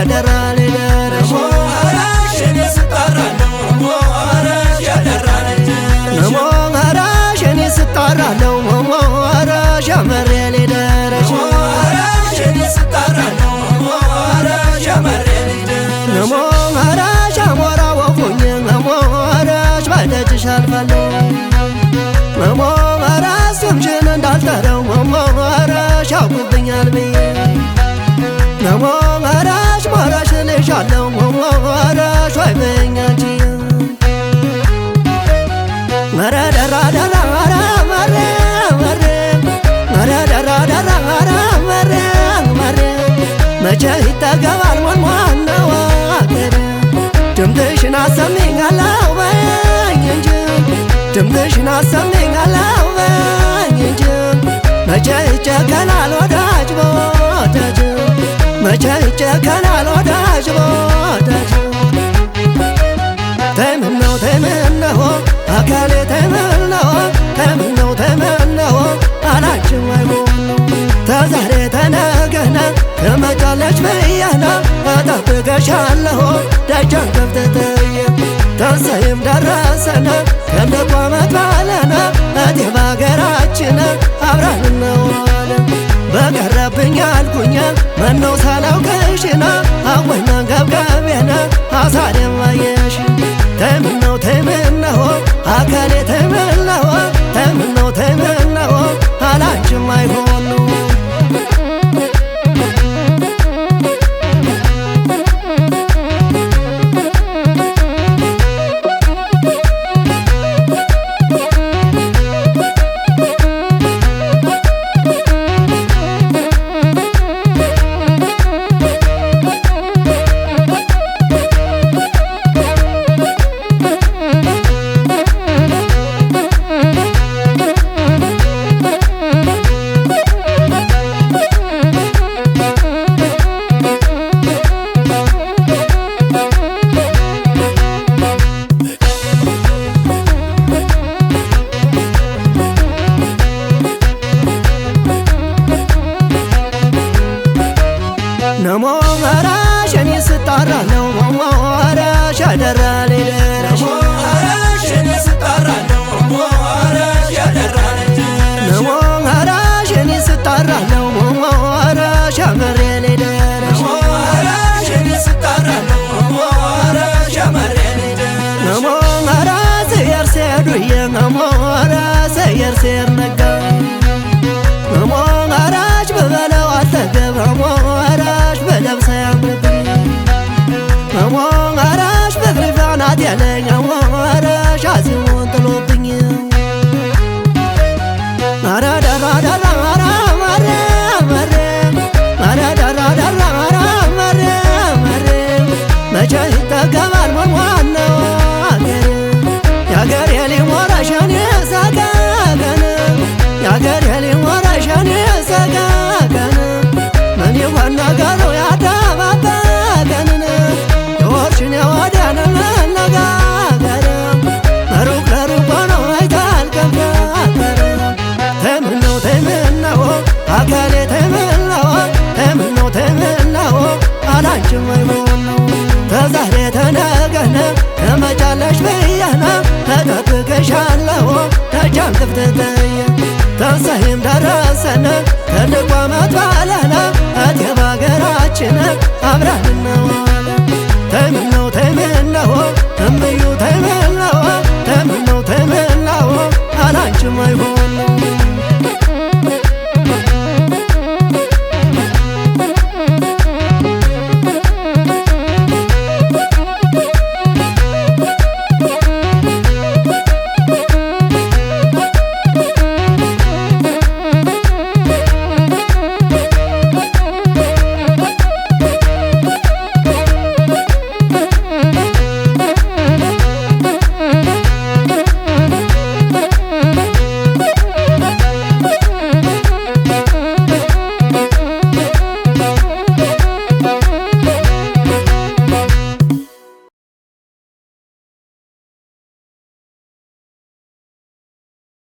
ያደራ ሊደረሽ ሞራሽን ስጣራለው ሞራሽ ያደራለች ሞራሽ እኔ ስጣራለው ሞራሽ ያመሬ ሊደረሽ ሞራሽን ስጣራለው ሞራሽ ያመሬ ሊደረሽ ሞራሽ አሞራ ወፉኝ ሞራሽ ባይደጅሽ አልፋለሁ ሞራሽ ስምሽን እንዳልጠረው ሞራሽ ያውቁብኛል ብዬ ሞራሽ ሞራሽ ልሻለው ሞራሽ ዋይበኛ አንቺ መረ ደራ ደራ መረ መረ መረ መረ ደራ ደራ መረ መረ መረ መቼ ይጠገባል ሞንሟነው አገር ድምፅሽን አሰሚኛለሁ በኝ እንጂ ድምፅሽን አሰሚኛለሁ በኝ እንጂ መቼ ይጨከናል ወዳጅ በወዳጅ መቼ ይጨከናል ወዳጅ በወዳጅ ተምነው ተምነው አካሌ ተምነው ተምነው ተምነው አላንቺም አይሆነው ተዛሬ ተነገና ትመጫለች ብያና እጠብቅሻለሁ ደጃን ከፍተተየ ተንሳይም ደረሰና ትልቁ ዓመት ባለና እቴ በአገራችን አብረን እንዋለን በቀረብኝ አልኩኝ ምነው ሳላውቅሽና አወይ መንገብገቤና አሳደም አየሽ ተምነው ተምነው አካሌ ተምነው ተምነው ተምነው አላንቺም አይሆነው ሞራሽ እኔ ስጣራለው ሞራሽ ያደራ ሊደረሽ ሞራሽን ስጣራለው ሞራሽ ያደራለች ሞራሽ እኔ ስጣራለው ሞራሽ ያመሬ ሊደረሽ ሞራሽን ስጣራለው ሞራሽ ያመሬ ሊደረሽ ሞራስ የርሴዱየ ሞራስ የርሴር ነጋ ሞራሽ በበለው አልጠገብ ሞራሽ በለብሰ ያምርብኝ ሞራሽ በግሪፋናት ያለኝ ሞራሽ አዚሙን ጥሎብኝ አረ ደራ ደራ አረ መሬ መሬ አረ ደራ ደራ አረ መሬ መሬ መቼ ይጠገባል ሞንሟነው አገር የአገር የሊሞራሽን የሰጋገን የአገር የሊሞራሽን የሰጋገን ምን ይሆን ነገሩ ያደባበገንን የወርሽን የወዲያንን መነጋገር ሩቅ ለሩቅ ሆነው አይታልከንፈር ተምነው ተምነው አካሌ ተምነው ተምነው ተምነው አላንቺም አይሆነው ተዛሬ ተነገነ ትመጫለሽ ብያና እጠብቅሻለሁ ደጃን ክፍተተየ ተንሳይም ደረሰነ ትልቁ ዓመት ባለና እቴ በአገራችን አብረን እንዋለን